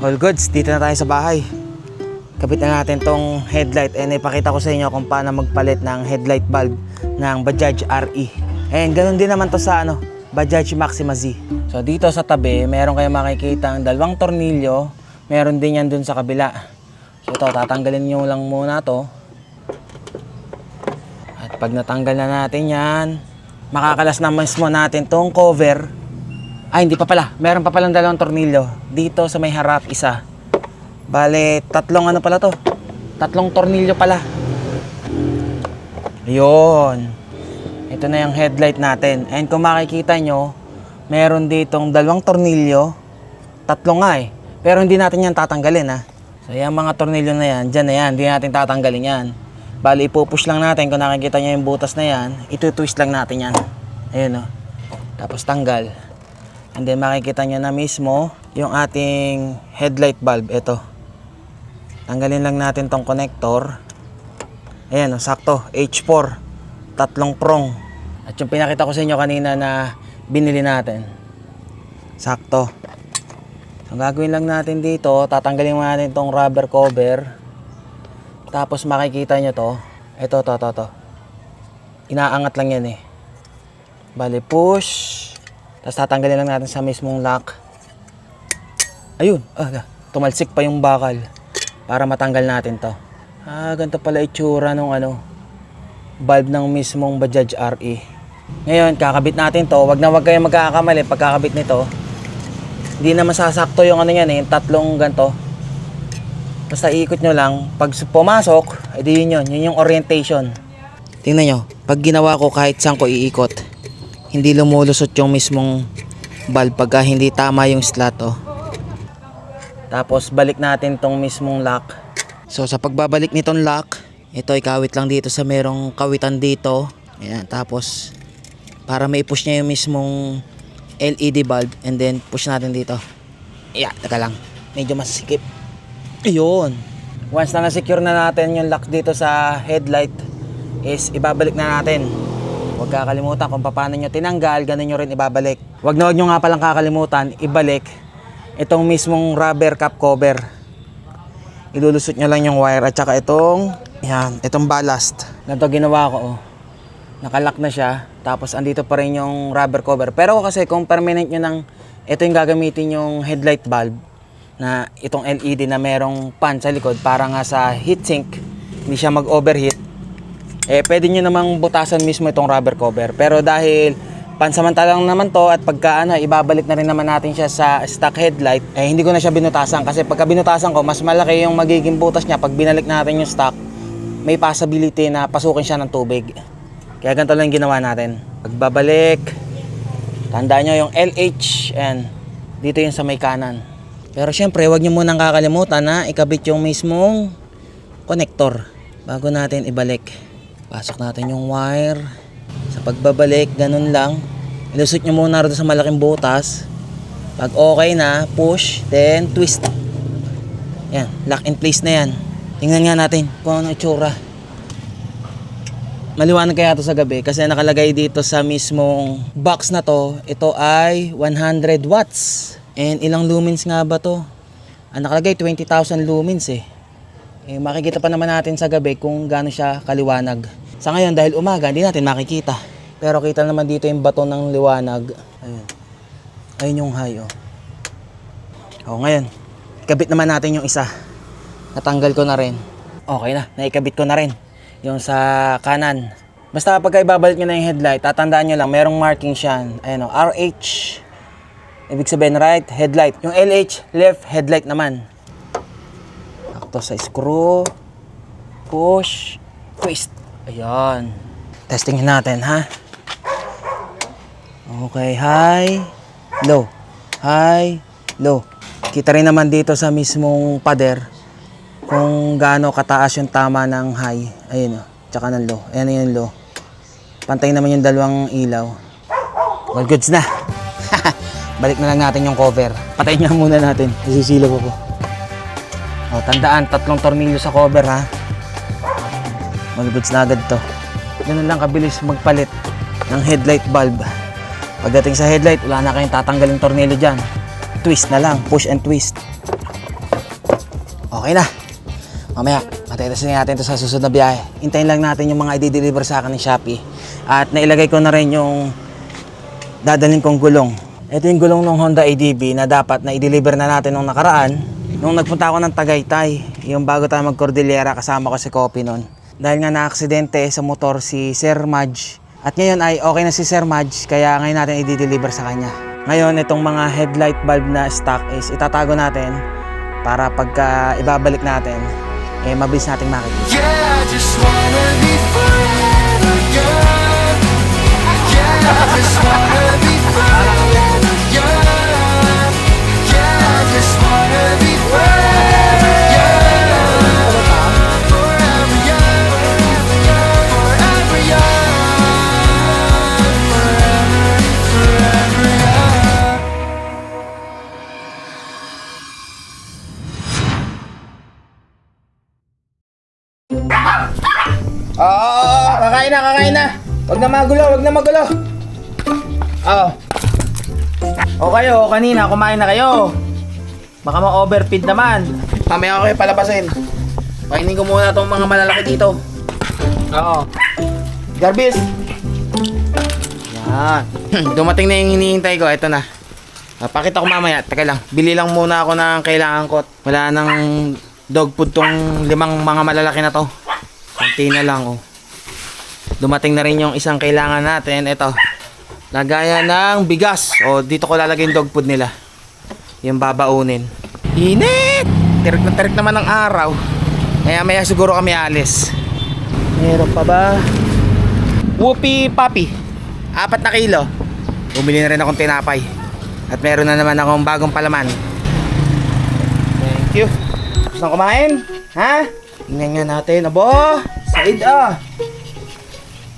All goods, dito na tayo sa bahay. Kabit na natin tong headlight and ipakita ko sa inyo kung paano magpalit ng headlight bulb ng Bajaj RE. And ganun din naman to sa Bajaj Maxima Z. So dito sa tabi, meron kayong makikita ang dalawang tornilyo. Meron din yan dun sa kabila. So ito, tatanggalin nyo lang muna to. At pag natanggal na natin yan, makakalas na mismo natin tong cover. Ay, hindi pa pala. Meron pa palang dalawang tornilyo. Dito sa may harap, isa. Bale, tatlong pala to. Tatlong tornilyo pala. Ayun. Ito na yung headlight natin. And kung makikita nyo, meron ditong dalawang tornilyo. Tatlo nga eh. Pero hindi natin yan tatanggalin ha. So yung mga tornilyo na yan, dyan na yan. Hindi natin tatanggalin yan. Bale, ipupush lang natin. Kung nakikita nyo yung butas na yan, itutwist lang natin yan. Ayun o. Tapos tanggal. And then makikita nyo na mismo yung ating headlight bulb. Ito. Tanggalin lang natin tong connector. Ayan o, sakto. H4. Tatlong prong. At yung pinakita ko sa inyo kanina na binili natin. Sakto. So gagawin lang natin dito, tatanggalin mo natin tong rubber cover. Tapos makikita nyo to. Ito, to. Inaangat lang yan eh. Bale, push. Tapos tatanggalin lang natin sa mismong lock. Ayun, tumalsik pa yung bakal para matanggal natin to. Ganito pala itsura nung bulb ng mismong Bajaj RE. Ngayon, kakabit natin to. Wag kayong magkakamali pagkakabit nito. Hindi na masasakto yung yung tatlong ganto. Basta ikot nyo lang. Pag pumasok, edi yun yung orientation. Tingnan nyo, pag ginawa ko kahit saan ko iikot, hindi lumulusot yung mismong bulb pagka hindi tama yung slot Tapos balik natin tong mismong lock. So sa pagbabalik nitong lock, ito ikawit lang dito sa merong kawitan dito. Ayan, tapos para mai-push niya yung mismong LED bulb and then push natin dito. Yeah, taka lang. Medyo masikip. Ayun. Once na na-secure na natin yung lock dito sa headlight, is ibabalik na natin. Huwag kakalimutan kung paano nyo tinanggal, ganun nyo rin ibabalik. Huwag nyo nga palang kakalimutan, ibalik itong mismong rubber cap cover. Ilulusot nyo lang yung wire at saka itong ballast. Ganito ginawa ko Nakalock na siya, tapos andito pa rin yung rubber cover. Pero kasi kung permanent nyo ito yung gagamitin yung headlight bulb na itong LED na merong pan sa likod para nga sa heatsink, hindi siya mag-overheat. Pwede nyo namang butasan mismo itong rubber cover. Pero dahil pansamantalang naman to at pagka ibabalik na rin naman natin siya sa stock headlight, hindi ko na siya binutasan. Kasi pagka binutasan ko, mas malaki yung magiging butas niya. Pag binalik natin yung stock, may possibility na pasukin siya ng tubig. Kaya ganito lang ginawa natin. Pagbabalik, tandaan nyo yung LH and dito yung sa may kanan. Pero syempre, huwag nyo munang kakalimutan na ikabit yung mismong connector bago natin ibalik. Pasok natin yung wire. Sa pagbabalik, ganun lang. Ilusot nyo muna rin sa malaking butas. Pag okay na, push, then twist. Yan, lock in place na yan. Tingnan nga natin kung ano itsura. Maliwanag kaya ito sa gabi kasi nakalagay dito sa mismong box na to. Ito ay 100 watts. And ilang lumens nga ba to? Nakalagay 20,000 lumens makikita pa naman natin sa gabi kung gaano siya kaliwanag. Sa ngayon dahil umaga hindi natin makikita. Pero kita naman dito yung bato ng liwanag. Ayun yung high ngayon, ikabit naman natin yung isa. Natanggal ko na rin. Okay na, naikabit ko na rin yung sa kanan. Basta pagka ibabalik nyo na yung headlight, tatandaan nyo lang, merong marking siya. Ayun RH. Ibig sabihin right headlight. Yung LH, left headlight naman. Sakto sa screw. Push. Twist. Ayan. Testingin natin ha. Okay, high. Low. High. Low. Kita rin naman dito sa mismong pader kung gaano kataas yung tama ng high. Ayun tsaka ng low. Ayan yung low. Pantay naman yung dalawang ilaw. All goods na. Balik na lang natin yung cover. Patayin nga muna natin. Isisilaw ko. Tandaan, 3 tornilyo sa cover ha. All goods na agad to. Ganun lang kabilis magpalit ng headlight bulb. Pagdating sa headlight, wala na kayong tatanggalin tornilyo dyan. Twist na lang. Push and twist. Okay na. Mamaya, matetasin natin ito sa susunod na biyahe. Hintayin lang natin yung mga i-deliver sa akin ng Shopee. At nailagay ko na rin yung dadalhin kong gulong. Ito yung gulong ng Honda ADB na dapat na i-deliver na natin nung nakaraan. Nung nagpunta ako ng Tagaytay, yung bago tayo mag-Cordillera, kasama ko si Kopi nun. Dahil nga na-aksidente sa motor si Sir Madge. At ngayon ay okay na si Sir Madge, kaya ngayon natin i-deliver sa kanya. Ngayon, itong mga headlight bulb na stock is itatago natin para pagka ibabalik natin, mabilis nating makikita. Yeah, I just wanna be forever young. Yeah, I just wanna be forever young. Yeah, I just wanna be forever young. Forever young, forever young, forever young. Oo, kakain na. Wag na magulo. Oo. O kayo, kanina kumain na kayo. Baka ma-overfeed naman. Mamaya ako kayo palabasin. Painin ko muna itong mga malalaki dito. Oo. Garbis. Yan. Dumating na yung hinihintay ko. Ito na. Pakita ko mamaya. Teka lang. Bili lang muna ako ng kailangan ko. Wala nang dog food tong 5 mga malalaki na to. Konti na lang, oh. Dumating na rin yung isang kailangan natin. Ito. Lagayan ng bigas. O, dito ko lalagay yung dog food nila. Yung babaunin. Init! Tirik naman ng araw. Maya siguro kami alis. Meron pa ba? Whoopie Papi. 4 na kilo. Bumili na rin akong tinapay. At meron na naman akong bagong palaman. Thank you. Gusto nang kumain? Ha? Tingnan nga natin. Abo! Said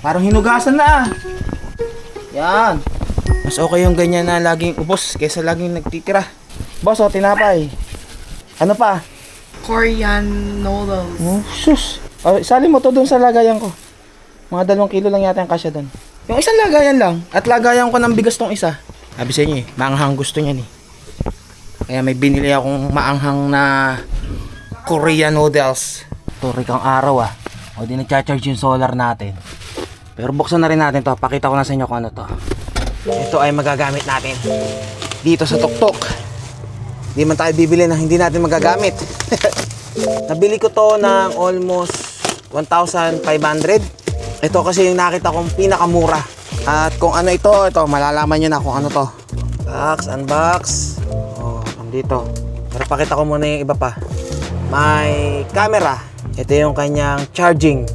Parang hinugasan na Yan. Mas okay yung ganyan na laging ubos kaysa laging nagtitira. Boss, tinapay. Ano pa? Korean noodles. Oh, sus. Isali mo to dun sa lagayan ko. Mga 2 kilo lang yata yung kasya dun. Yung isang lagayan lang. At lagayan ko ng bigas tong isa. Sabi sa inyo maanghang gusto niya ni. Kaya may binili akong maanghang na Korean noodles. Turik ang araw O di nagcha-charge yung solar natin. Pero buksan na rin natin to. Pakita ko na sa inyo kung ano to. Ito ay magagamit natin dito sa tuktok. Hindi man tayo bibili na hindi natin magagamit. Nabili ko to ng almost 1,500. Ito kasi yung nakita kong pinakamura. At kung ano ito, malalaman nyo na kung ano to. Unbox. Nandito. Pero pakita ko muna yung iba pa. May camera. Ito yung kanyang charging.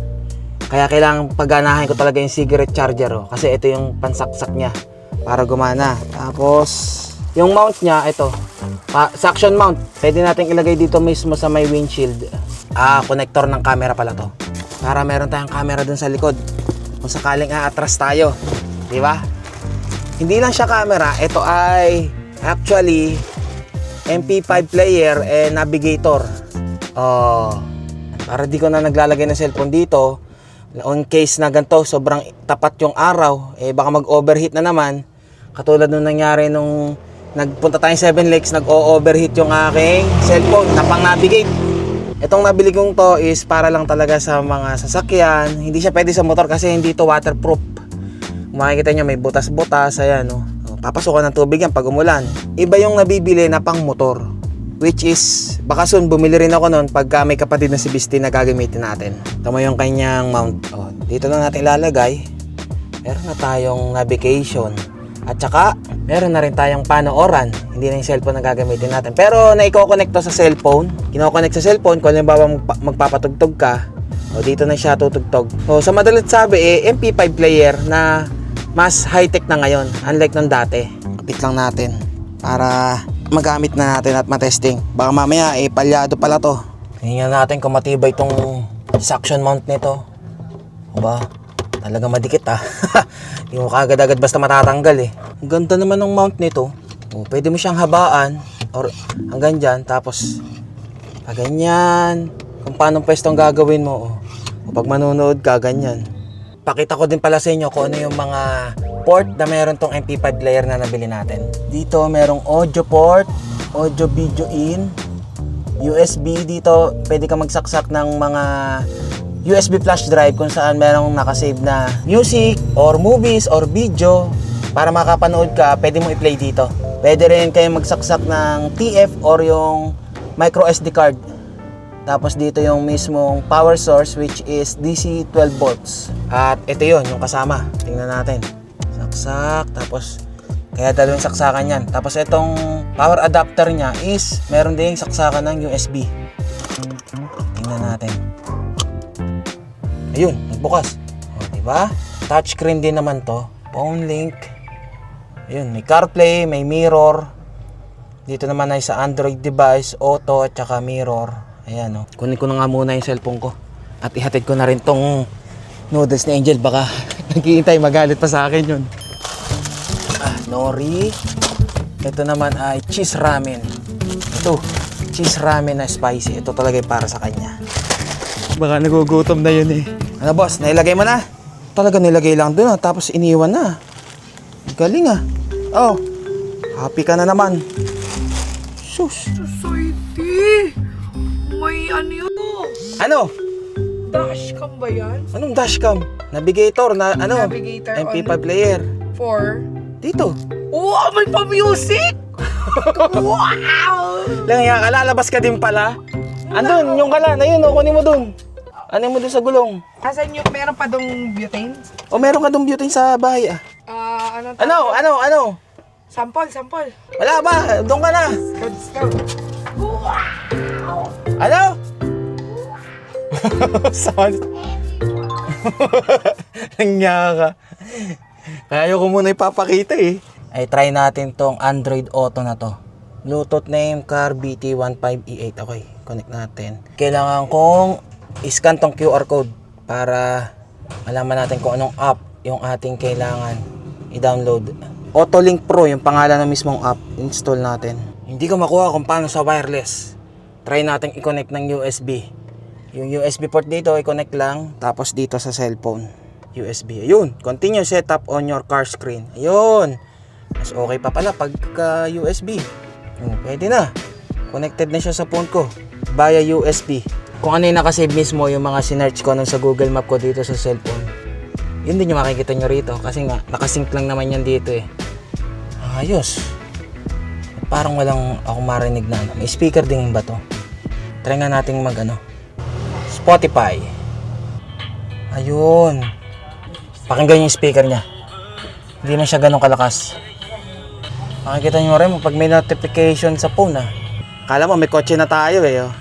Kaya kailangan pagganahin ko talaga yung cigarette charger. Kasi ito yung pansaksak niya para gumana. Tapos, yung mount niya, ito. Suction mount. Pwede natin ilagay dito mismo sa may windshield. Connector ng camera pala to. Para meron tayong camera dun sa likod. Kung sakaling aatras tayo. Di ba? Hindi lang siya camera. Ito ay actually MP5 player and navigator. Para di ko na naglalagay ng cellphone dito. On case na ganito, sobrang tapat yung araw, baka mag-overheat na naman. Katulad nung nangyari nung nagpunta tayong 7 Lakes, nag-o-overheat yung aking cellphone na pang-navigate. Itong nabili kong to is para lang talaga sa mga sasakyan. Hindi siya pwede sa motor kasi hindi to waterproof. Kung makikita nyo, may butas-butas. Ayan, papasukan ng tubig yan pag umulan. Iba yung nabibili na pang motor. Which is, baka soon bumili rin ako nun pagka may kapatid na si Bisti na gagamitin natin. Tama yung kanyang mount. Dito lang natin ilalagay. Meron na tayong navigation. At saka, meron na rin tayong panooran. Hindi na yung cellphone na gagamitin natin. Pero naiko-connect to sa cellphone. Kino-connect sa cellphone. Kung halimbawa magpapatugtog ka, dito na siya tutugtog. Sa madalit sabi, MP5 player na mas high-tech na ngayon. Unlike nung dati. Kapit lang natin para magamit na natin at matesting. Baka mamaya palyado pala to. Tingnan natin kung matibay itong suction mount nito. Aba, talaga madikit Hindi mo kaagad-agad basta matatanggal Ang ganda naman ng mount nito. Pwede mo siyang habaan or hanggang dyan. Tapos ganyan. Kung paano pwestong gagawin mo. Pag manonood ka, ganyan. Pakita ko din pala sa inyo kung ano yung mga port na meron tong MP5 player na nabili natin. Dito merong audio port, audio video in, USB dito, pwede ka magsaksak ng mga USB flash drive kung saan merong nakasave na music or movies or video. Para makapanood ka, pwede mo i-play dito. Pwede rin kayo magsaksak ng TF or yung micro SD card. Tapos dito yung mismong power source which is DC 12 volts. At ito yun, yung kasama. Tingnan natin. Saksak, tapos kaya dalawang saksakan yan. Tapos itong power adapter niya is meron ding saksakan ng USB. Tingnan natin. Ayun, nagbukas. O, diba? Touchscreen din naman to. Phone link. Ayun, may CarPlay, may mirror. Dito naman ay sa Android device, auto at saka mirror. Ayan o. Kunin ko na nga muna yung cellphone ko. At ihatid ko na rin tong noodles ni Angel. Baka naghihintay, magalit pa sa akin yun. Nori. Ito naman ay cheese ramen. Ito, cheese ramen na spicy. Ito talaga para sa kanya. Baka nagugutom na yun eh. Ano boss, nailagay mo na? Talaga nilagay lang dun tapos iniwan na. Galing ah. Oh, happy ka na naman. Sus. Society! May ano yun? Ano? Dashcam ba yan? Anong dashcam? Navigator na ano? Navigator MP5 player. For? Dito. Wow! May pa-music! Wow! Lang yan, lalabas ka din pala. Andun, yung kala, na yun, kunin mo dun. Ano mo dun sa gulong? Asan yung meron pa dong butane? O meron ka dong butane sa bahay ah. Ano? Sample. Wala ba? Doon ka na. Let's go. Wow! Ano? Saan? Nangya ka. Kaya ko muna ipapakita eh. Ay try natin tong Android Auto na to. Bluetooth name car BT15E8. Okay, connect natin. Kailangan kong i-scan tong QR code para malaman natin kung anong app yung ating kailangan i-download. Autolink Pro yung pangalan ng mismong app. Install natin. Hindi ko makuha kung paano sa wireless. Try natin i-connect ng USB. Yung USB port dito i-connect lang. Tapos dito sa cellphone USB. Ayun. Continue setup on your car screen. Ayun. Mas okay pa pala pagka USB. Pwede na. Connected na siya sa phone ko via USB. Kung ano yung nakasave mismo yung mga sinearch ko nung sa Google Map ko dito sa cellphone, yun din yung makikita nyo rito kasi nga nakasync lang naman yan dito eh. Ayos. Parang walang ako marinig na ano. May speaker din ba to? Try nga natin mag ano, Spotify. Ayun. Pakinggan yung speaker niya. Hindi na siya ganun kalakas. Makikita nyo rin pag may notification sa phone ah. Kala mo may kotse na tayo eh oh.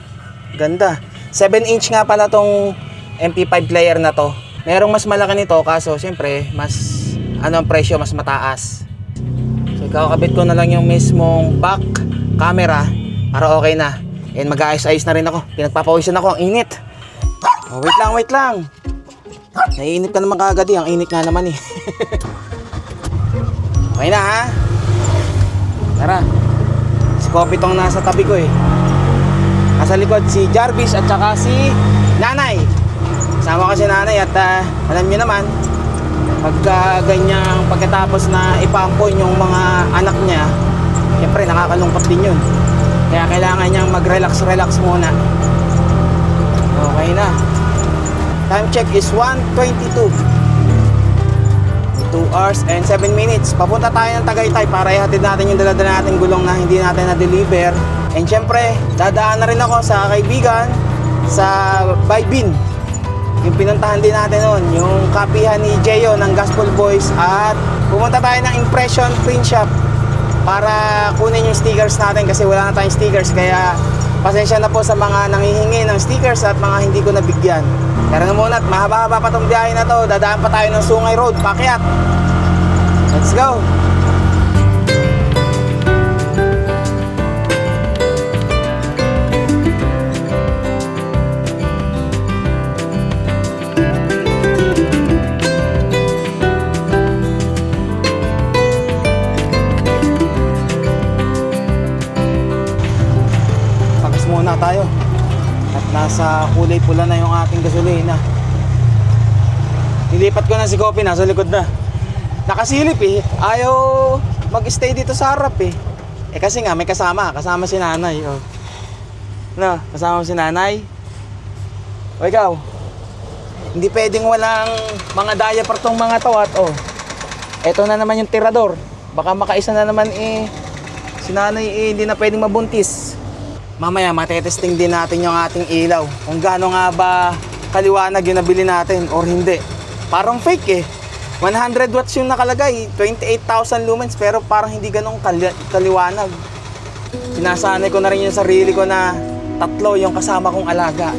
Ganda. 7-inch nga pala tong MP5 player na to. Merong mas malaki nito kaso siyempre mas ano ang presyo, mas mataas. So kakabit ko na lang yung mismong back camera para okay na. And mag-aayos-ayos na rin ako. Pinagpapawisan ako, ang init. Oh, wait lang. Naiinip ka naman kaagad eh. Ang init nga naman eh. Okay na ha. Tara. Si Coffee tong nasa tabi ko eh. Nasa likod si Jarvis at saka si Nanay. Kasama ko si Nanay at alam niyo naman pagka ganyang pagkatapos na ipampon yung mga anak niya, siyempre nakakalungkot din yun. Kaya kailangan niyang mag-relax muna. Okay na. Time check is 1:22. 2 hours and 7 minutes. Papunta tayo ng Tagaytay para ihatid natin yung dala-dala nating gulong na hindi natin na-deliver. And syempre, dadaan na rin ako sa kaibigan sa Baybin. Yung pinuntahan din natin noon, yung kapihan ni Jeyo ng Gospel Boys. At pumunta tayo ng Impression Print Shop para kunin yung stickers natin kasi wala na tayong stickers. Kaya pasensya na po sa mga nanghihingi ng stickers at mga hindi ko nabigyan. Tara na muna at mahaba-haba pa itong biyahe na to. Dadaan pa tayo ng Sungay Road, paakyat. Let's go! Pagas muna tayo. At nasa kulay pula na yung ating gasolina. Nilipat ko na si Coffee, nasa likod na. Nakasilip eh. Ayaw mag-stay dito sa harap eh. Eh kasi nga may kasama si Nanay. Oh. Na, kasama mo si nanay? O ikaw? Hindi pwedeng walang mga diaper tong mga to at oh. Eto na naman yung tirador. Baka makaisa na naman si nanay hindi na pwedeng mabuntis. Mamaya matetesting din natin yung ating ilaw. Kung gaano nga ba kaliwanag yung nabili natin or hindi. Parang fake 100 watts yung nakalagay, 28,000 lumens pero parang hindi ganong kaliwanag. Sinasanay ko na rin yung sarili ko na 3 yung kasama kong alaga.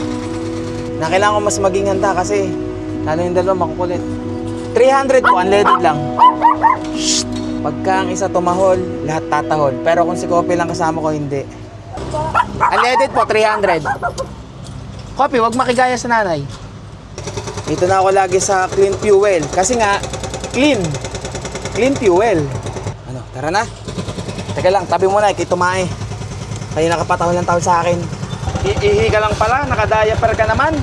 Na kailangan ko mas maging handa kasi lalo yung dalawa makukulit. 300 po, unleaded lang. Shh! Pagka ang isa tumahol, lahat tatahol. Pero kung si Kopi lang kasama ko, hindi. Unleaded po, 300. Kopi, wag makigaya sa nanay. Dito na ako lagi sa clean fuel. Kasi nga, clean fuel. Ano, tara na. Teka lang, tabi mo na, ikitumae. Kayo nakapatahol ng tawag sa akin. Iihi ka lang pala, nakadiaper ka naman.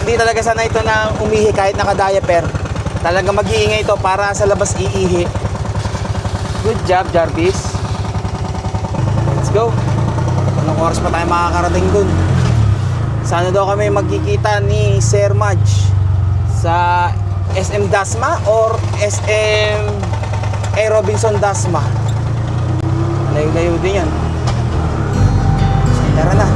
Hindi talaga sana ito na umihi kahit nakadiaper. Talaga mag-iingay ito para sa labas iihi. Good job, Jarvis. Let's go. Anong oras pa tayo makakarating dun? Sana daw kami magkikita ni Sir Madge sa SM Dasma or SM Robinson Dasma. Layo-layo din yan. Tara na.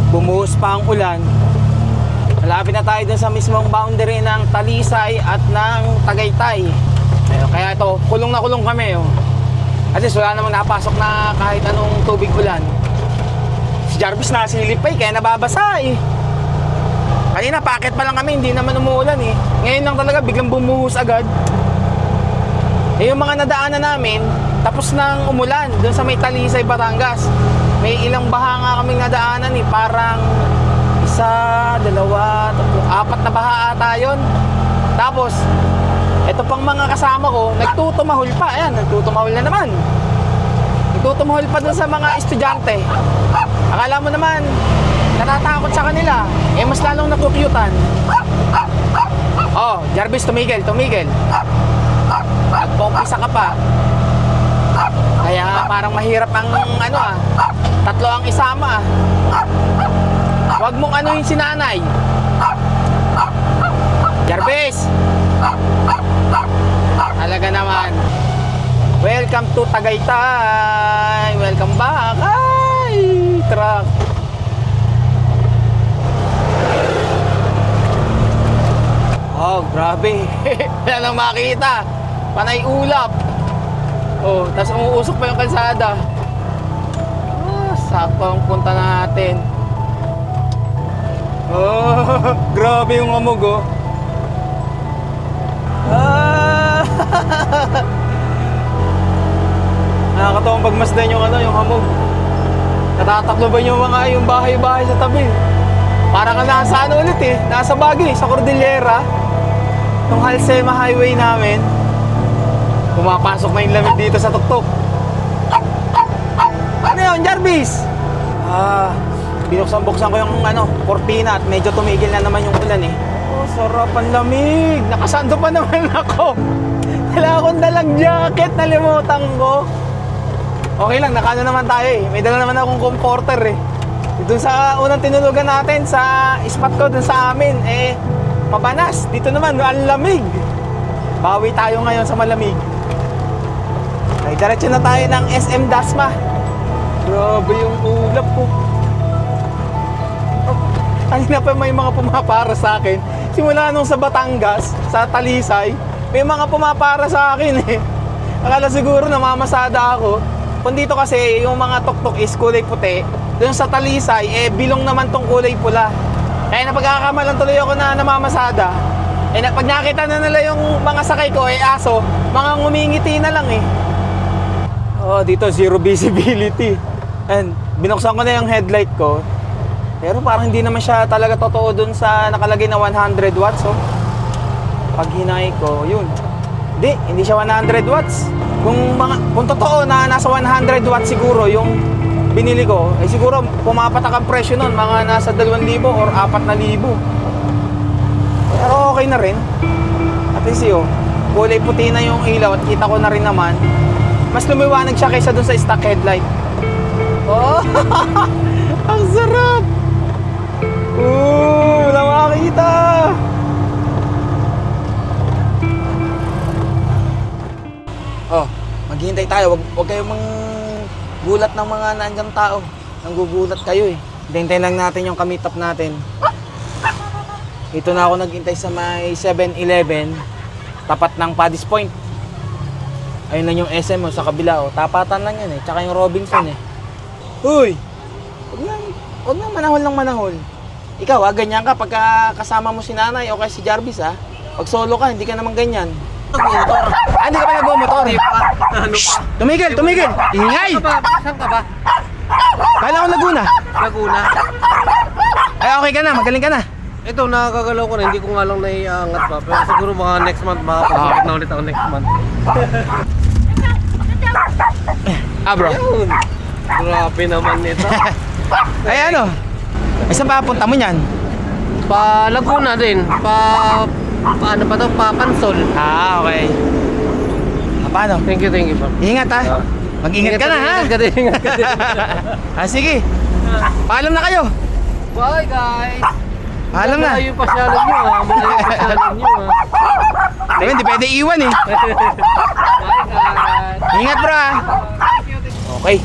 Bumuhos pa ang ulan. Malapit na tayo dun sa mismong boundary ng Talisay at ng Tagaytay. Kaya ito, kulong na kulong kami. At least wala namang napasok na kahit anong tubig ulan. Si Jarvis nasilip pa kaya nababasa Kanina packet pa lang kami, hindi naman umuulan Ngayon lang talaga biglang bumuhos agad. Yung mga nadaanan namin, tapos nang umulan dun sa may Talisay, Batangas. May ilang baha nga kaming nadaanan parang 1, 2, 3, 4 na baha ata yun. Tapos ito pang mga kasama ko nagtutumahol pa. Ayan, nagtutumahol na naman. Nagtutumahol pa dun sa mga estudyante. Akala mo naman natatakot sa kanila, mas lalong nakukyutan. Oh, Jarvis, tumigil. Nagpumpisa ka pa. Kaya parang mahirap ang 3 ang isama Huwag mong anuhin si nanay. Jarvis, talaga naman. Welcome to Tagaytay. Welcome back. Ay, truck. Oh, grabe. Wala nang makita. Panay ulap. Oh, tapos umuusok pa yung kalsada. Sakto ang punta natin. Oh, grabe yung amog Nakakatawang pagmasdan yung yung hamog. Natatakloban yung bahay-bahay sa tabi. Parang ka nasa ulit nasa Baguio, sa Cordillera. Yung Halsema Highway namin. Pumapasok na yung lamig dito sa tuktok. Ano yun, Jarvis? Binuksan-buksan ko yung kortina at medyo tumigil na naman yung ulan Oh, sarap ang lamig. Nakasando pa naman ako. Wala akong dalang jacket, nalimutan ko. Okay lang, nakano naman tayo May dala naman akong comforter Doon sa unang tinulugan natin sa spot ko doon sa amin mabanas. Dito naman ang lamig. Bawi tayo ngayon sa malamig. Ay, diretso na tayo ng SM Dasma. Grabe yung ulap ko. Kanina pa may mga pumapara sa akin. Simula nung sa Batangas, sa Talisay, may mga pumapara sa akin Akala siguro namamasada ako. Kung dito kasi yung mga tuktok is kulay puti, doon sa Talisay, bilong naman tong kulay pula. Kaya napagkakamalan tuloy ako na namamasada. Pag nakita na nila yung mga sakay ko, aso, mga ngumingiti na lang Oh, dito zero visibility. And binuksan ko na yung headlight ko. Pero parang hindi naman siya talaga totoo dun sa nakalagay na 100 watts Pag hinay ko, yun. Hindi siya 100 watts. Kung totoo na nasa 100 watts siguro yung binili ko, eh siguro pumapatak ang presyo nun, mga nasa 2,000 or 4,000. Pero okay na rin. At least yun, kulay puti na yung ilaw at kita ko na rin naman. Mas lumiwanag siya kaysa dun sa stock headlight. Oh, ang sarap! Wala makakita! Oh, maghihintay tayo. Wag kayong gulat ng mga nandiyan tao. Nanggugulat kayo eh. Hintayin lang natin yung meet up natin. Ito na ako naghintay sa may 7-Eleven. Tapat ng Paddy's Point. Ayun lang yung SM mo sa kabila oh. Tapatan lang yan eh. Tsaka yung Robinson eh. Uy! Huwag na manahol ng manahol. Ikaw ganyan ka pagka kasama mo si nanay o kaya si Jarvis Pag solo ka, hindi ka naman ganyan. Hindi ka pa nagbumotor? Ano pa? Tumigil! Ingay! Saan ka ba? Kala ko Laguna. Laguna. Ay, okay ka na, magaling ka na. Ito, nakakagalaw ko na. Hindi ko nga lang naiangat pa. Pero siguro mga next month, makapagpapit na ulit ako next month. Bro. Yun. Grabe naman nito. Ay, ano? Ay, saan pa punta mo niyan? Pa Laguna din. Paano pa to? Pa Pansol. Okay. Paano? Thank you pa. Ingat Mag-ingat ka na, ha? Ingat ka din. Sige. Paalam na kayo. Bye, guys. Paalam na. Malayo yung pasyalan nyo, Malayo yung pasyalan nyo, Diba, hindi pwede iwan eh. Bye, guys. Ingat, bro, Okay.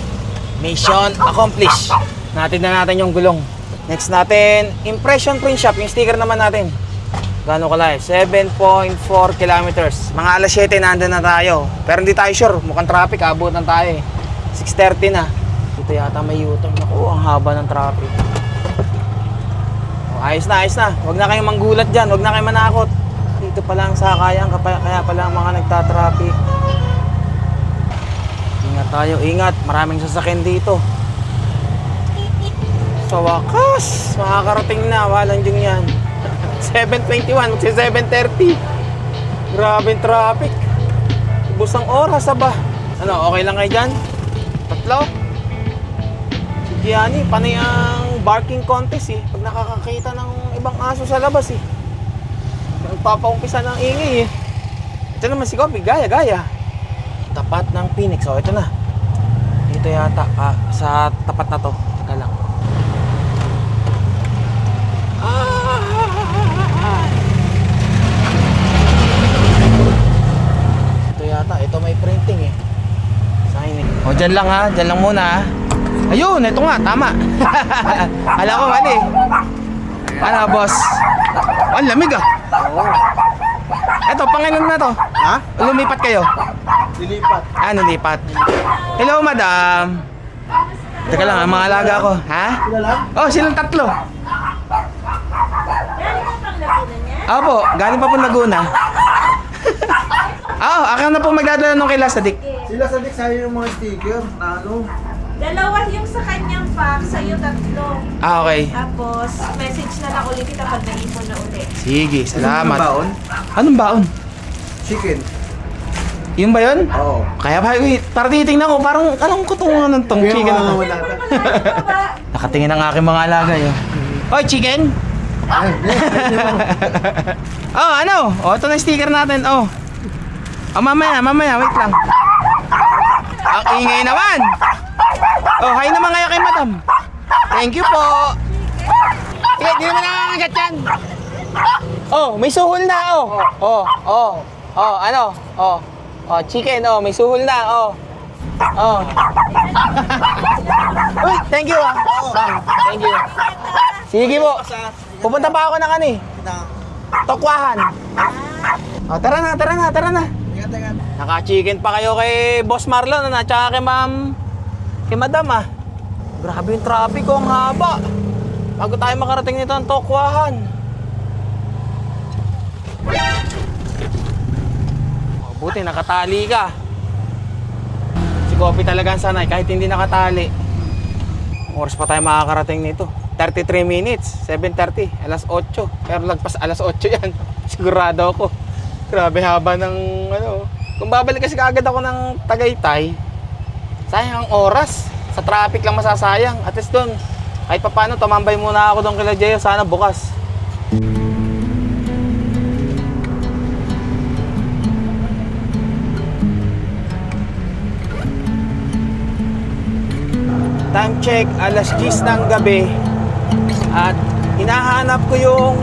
Mission accomplished. Natin na natin yung gulong. Next natin, impression print shop. Yung sticker naman natin. Gano'ng kalay? 7.4 kilometers. Mga alas 7 nandun na tayo. Pero hindi tayo sure. Mukhang traffic. Abutan tayo eh. 6:30 na. Dito yata may U-turn. Naku, ang haba ng traffic. Oh, ayos na. Huwag na kayong manggulat dyan. Huwag na kayong manakot. Dito pala ang sakayan. Kaya pala ang mga nagtatraffic. Ingat tayo. Ingat. Maraming sasakyan dito. Sa wakas, makakarating na. Walang dyan yan. 7:21, magsi 7:30. Grabe yung traffic. Ubus ang oras ba? Ano, okay lang kayo dyan? Tatlo? Si Gianni, panay ang barking contest eh. Pag nakakakita ng ibang aso sa labas eh. Nagpapaumpisa ng ingay eh. Ito naman si Kobe, gaya. Tapat ng Phoenix. Oh, ito na. Dito yata, sa tapat na to. Teka lang. Ito may printing eh. Sign eh. O, dyan lang ha. Dyan lang muna ha. Ayun, ito nga. Tama. Hala ko, mali. Ano, boss? Ang lamig ah. Oo. Ito, pangilan na to. Ha? Lumipat kayo. Dilipat. Lumipat. Hello, madam. Teka lang, ang mga alaga ko. Ha? Sila lang? Oh, silang tatlo. Galing ka pang Laguna niya? Opo, galing pa po Laguna. Ako na po magdadala nung kay Lasadik. Sila sa Dick, sa'yo yung mga sticker na ano. Dalawa yung sa kanyang pack, sa'yo tatlo. Okay. Tapos, message na lang ulit kita pag naipon na ulit. Sige, salamat. Anong baon? Anong baon? Chicken. Yung ba yun? Oo. Kaya ba, wait, para titignan ko, parang alam ko itong ng tong chicken na to. wala ka. Nakatingin ang aking mga alaga yun. Hoy, chicken! Ano? Ito na yung sticker natin, mamaya, wait lang. Ang ingay naman! Hi naman kayo kay madam. Thank you po. Sige, di naman nakakagat yan. May suhol na, chicken, may suhol na, Uy, thank you Thank you. Sige po. Pupunta pa ako ng Tokwahan. Tara na. Naka-chicken pa kayo kay Boss Marlon at saka kay Madam Grabe yung traffic ang haba. Bago tayo makarating nito ang Tokwahan. Buti nakatali ka. Si Kopi talaga ang sanay kahit hindi nakatali. Oras pa tayo makakarating nito. 33 minutes, 7:30, alas 8. Pero lagpas alas 8 yan. Sigurado ako. Grabe haba ng ano. Kung babalik kasi kaagad ako ng Tagaytay, sayang ang oras. Sa traffic lang masasayang. At least doon, kahit pa paano, tumambay muna ako doon kila Jeyo. Sana bukas. Time check, alas 10 ng gabi. At hinahanap ko yung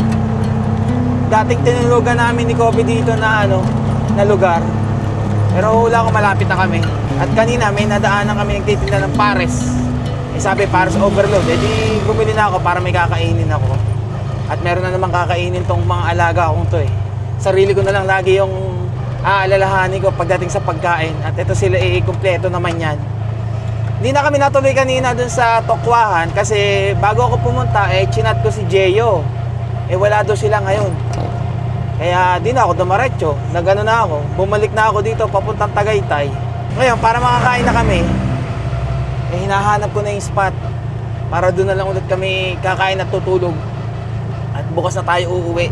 dating tinulugan namin ni Kobe dito na na lugar. Pero wala ko, malapit na kami. At kanina may nadaanan kami nagtitinda ng pares. Sabi pares overload. Eh di bumili na ako para may kakainin ako. At meron na naman kakainin tong mga alaga akong to eh. Sarili ko na lang lagi yung aalalahanin ko pagdating sa pagkain. At ito sila kumpleto naman yan. Hindi na kami natuloy kanina dun sa Tokwahan kasi bago ako pumunta chinat ko si Jeyo. Wala daw sila ngayon. Kaya di na ako dumaretso. Nagano na ako. Bumalik na ako dito papuntang Tagaytay. Ngayon para makakain na kami, hinahanap ko na yung spot para doon na lang ulit kami kakain at tutulog. At bukas na tayo uuwi.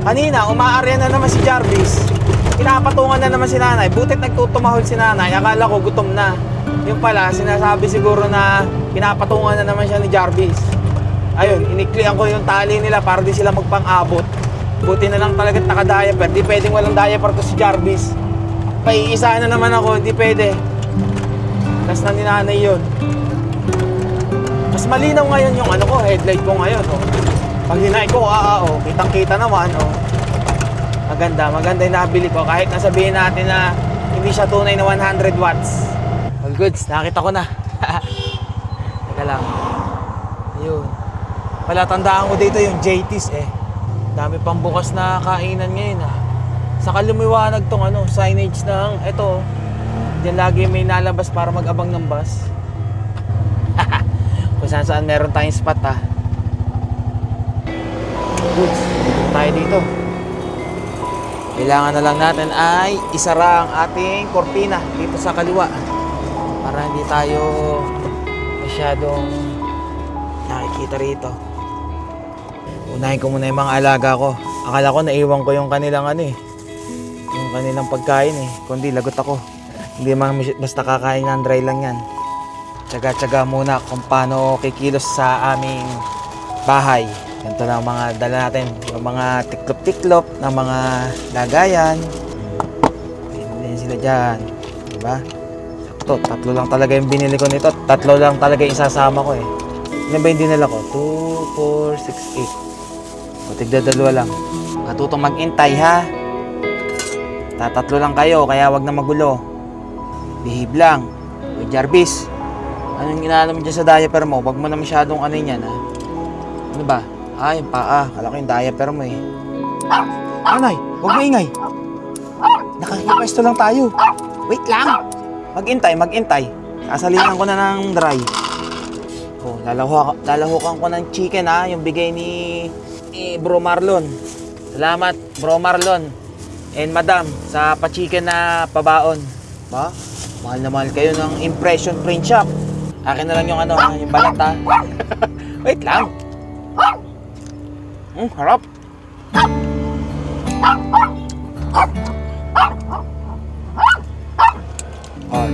Kanina, umaarya na naman si Jarvis. Pinapatungan na naman si nanay. Butit nagtutumahol si nanay. Akala ko gutom na. Yung pala, sinasabi siguro na pinapatungan na naman siya ni Jarvis. Ayun, iniklian ko yung tali nila para di sila magpang-abot. Buti na lang talaga naka-diaper. Di pwedeng walang diaper to si Jarvis. Paiisa na naman ako, hindi pwede. Last na ni nanay yun. Mas malinaw ngayon yung headlight ko ngayon. Pag hinay ko, kitang-kita naman. Maganda yung nabili ko. Kahit nasabihin natin na hindi siya tunay na 100 watts. All goods, nakita ko na. Teka lang. Ayun. Palatandaan ko dito yung JT's Dami pang bukas na kainan ngayon Saka lumiwanag tong signage ng ito. Diyan lagi may nalabas para mag-abang ng bus. Kung saan meron tayong spot Goods, tayo dito. Kailangan na lang natin ay isara ang ating kortina dito sa kaliwa para hindi tayo masyadong nakikita rito. Unahin ko muna yung mga alaga ko. Akala ko naiwan ko yung kanilang yung kanilang pagkain kundi lagot ako. Hindi man basta kakain ng dry lang yan. Tsaga-tsaga muna kung paano kikilos sa aming bahay. Ganito lang mga dala natin. Yung mga tiklop-tiklop na mga lagayan. Pwede sila dyan. Diba? Sakto, 3 lang talaga yung binili ko nito. 3 lang talaga yung isasama ko Ilan ba yung dinala ko? 2, 4, 6, 8. O, tigda-2 lang. Matutong mag-intay ha. 3 lang kayo, kaya wag na magulo. Behave lang. Uy, Jarvis, anong ginala mo dyan sa diaper mo? Wag mo na masyadong yan ha. Ano ba? Yung paa. Kala ko yung diaper mo Anay, wag mo ingay. Nakakipwesto lang tayo. Wait lang. Mag-intay. Kasalingan ko na ng dry. Lalahukan ko ng chicken yung bigay ni Bro Marlon. Salamat Bro Marlon and Madam sa pa-chicken na pabaon. Ba? Mahal na mahal kayo ng Impression Print Shop. Akin na lang yung yung balat Wait lang. Harap.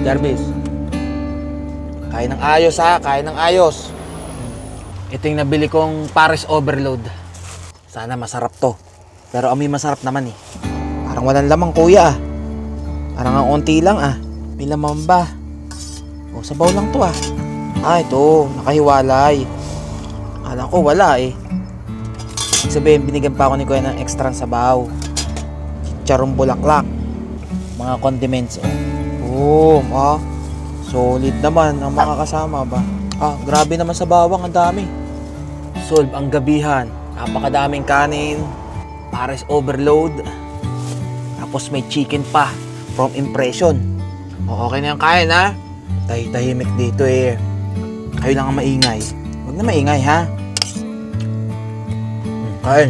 Jarvis. Kain ng ayos kain ng ayos. Ito yung nabili kong pares overload. Sana masarap to. Pero amoy masarap naman Parang walang lamang kuya Parang ang unti lang May laman ba? Sabaw lang to ito, nakahiwalay. Akala ko wala Sabihin, binigyan pa ako ni kuya ng extra sabaw. Chicharong bulaklak. Mga condiments solid naman ang mga kasama ba? Grabe naman sa bawang, ang dami. Solve ang gabihan. Napakadaming kanin. Pares overload. Tapos may chicken pa from Impression. Okay na yung kain Tahimik dito Kayo lang ang maingay. Huwag na maingay Kain.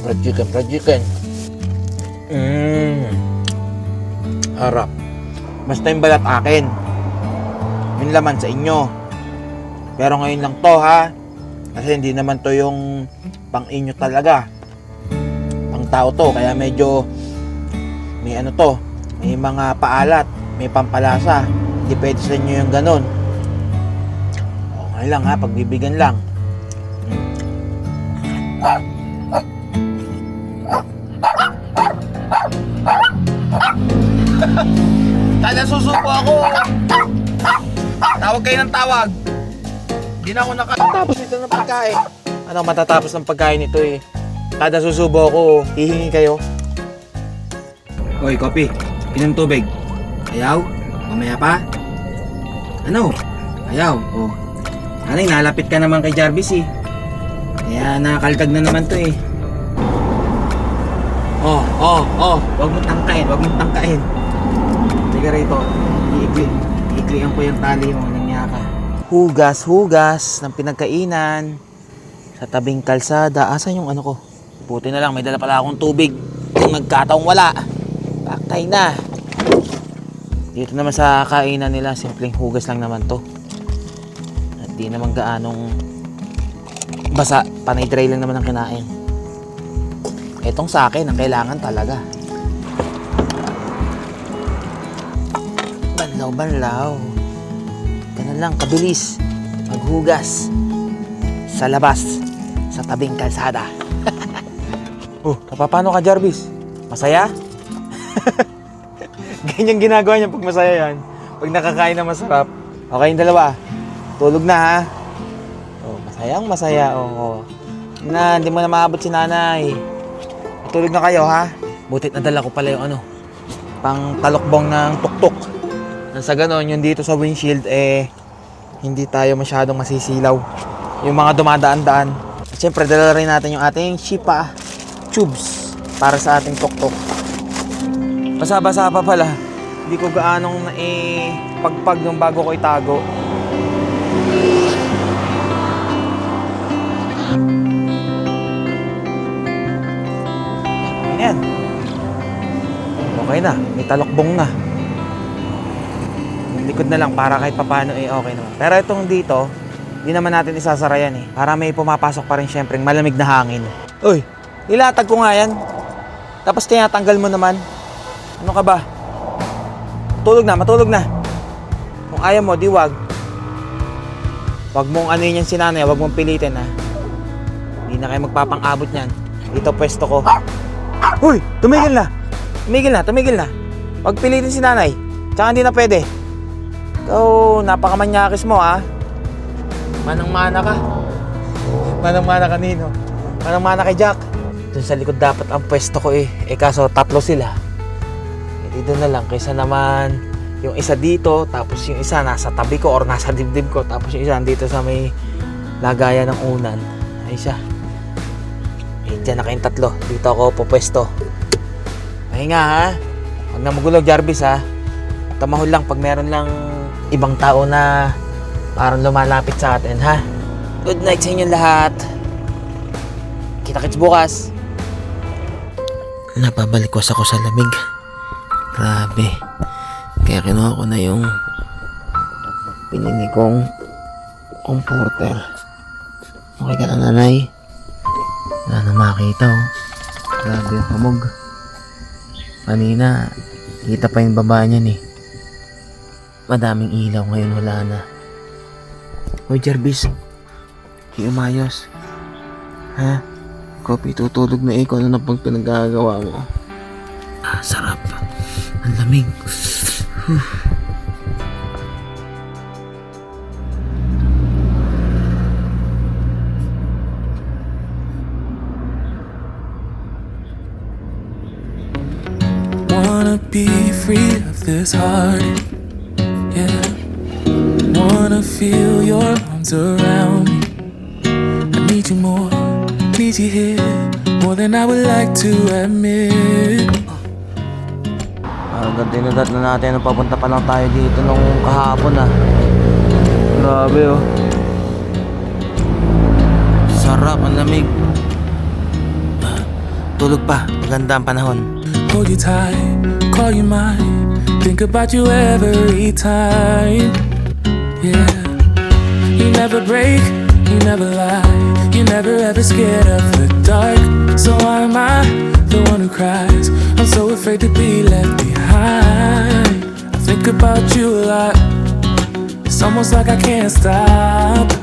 Fried chicken. Harap. Basta yung balat akin. Yung laman sa inyo. Pero ngayon lang to Kasi hindi naman to yung pang inyo talaga. Pang tao to, kaya medyo may ano to, may mga paalat, may pampalasa. Hindi pwede sa inyo yung ganun. Okay lang ha, pagbibigyan lang. Kada susuko ako. Tawag kayo ng tawag. Hindi na ako nakatapos nito ng pagkain. Ano matatapos ng pagkain nito eh. Kada susubo ako, hihingi kayo. Hoy, kopi. Inom tubig. Ayaw? Mamaya pa? Ano? Ayaw? Oh. Anay, nalapit ka naman kay Jarvis eh. Kaya nakakalkag na naman to eh. Oh. Huwag mo tangkain, huwag mo tangkain. Tiga rito. Iiklian ko yung tali mo ng yaka. Hugas ng pinagkainan. Sa tabing kalsada. Asan yung ano ko? Buti na lang, may dala pala akong tubig. Kung nagkataong wala, paktay na. Dito naman sa kainan nila, simpleng hugas lang naman to. At di naman gaanong basa, panay dry lang naman ang kinain. Etong sa akin, ang kailangan talaga. Banlaw. Ganun lang, kabilis. Maghugas. Sa labas. Sa tabing kalsada. Paano ka, Jarvis? Masaya? Ganyan ginagawa niya pag masaya yan. Pag nakakain na masarap. Okay, yung dalawa. Tulog na, ha? Masaya. Na, hindi mo na maabot si nanay. Tulog na kayo, ha? Butit nadala ko pala yung pang talokbong ng tuktok. Nang sa ganon, yung dito sa windshield, hindi tayo masyadong masisilaw. Yung mga dumadaan-daan. At syempre, dala rin natin yung ating Shipa tubes para sa ating tuktok. Basa-basa pa pala. Hindi ko gaanong pagpag nung bago ko itago. Ayan. Okay na. May talokbong na. Yung likod na lang para kahit papano okay naman. Pero itong dito, hindi naman natin isasara yan eh. Para may pumapasok pa rin syempre malamig na hangin. Uy! Nilatag ko nga yan. Tapos tinatanggal mo naman. Ano ka ba? Matulog na. Kung ayaw mo, di wag. Wag mong ano yan si nanay, wag mong pilitin ha. Hindi na kayo magpapang-abot niyan. Dito pwesto ko. Uy! Tumigil na. Wag pilitin si nanay. Tsaka hindi na pwede. Ikaw, napakamanyakis mo ha. Manang-mana ka. Manang-mana kanino? Manang-mana kay Jack. Doon sa likod dapat ang pwesto ko kaso tatlo sila. Dito na lang kaysa naman yung isa dito tapos yung isa nasa tabi ko or nasa dibdib ko tapos yung isa dito sa may lagayan ng unan. Ay siya. Diyan na kayong tatlo. Dito ako pupwesto. Mahinga ha. Huwag na magulo Jarvis ha. Tamahol lang pag meron lang ibang tao na parang lumalapit sa atin ha. Good night sa inyong lahat. Kita-kits bukas. Napabalikwas ako sa lamig. Grabe. Kaya kinuha ko na yung pinili kong comforter. Okay ka na nanay? Wala na makita Grabe yung hamog. Kanina, kita pa yung baba niyan Madaming ilaw ngayon wala na. Hoy Jarvis, di umayos. Ha? Kopi, tutulog na kung ano na pag pinagagawa mo. Sarap. Ang lamig. Wanna be free of this heart, yeah. Wanna feel your arms around me. I need you more, need you here, more than I would like to admit. Tinudat na natin nung papunta pa lang tayo dito nung kahapon Grabe Sarap, ang lamig. Tulog pa, maganda ang panahon. Hold you tight, call you mine, think about you every time. Yeah, you never break, You never lie, you're never ever scared of the dark. So why am I the one who cries? I'm so afraid to be left behind. I think about you a lot. It's almost like I can't stop.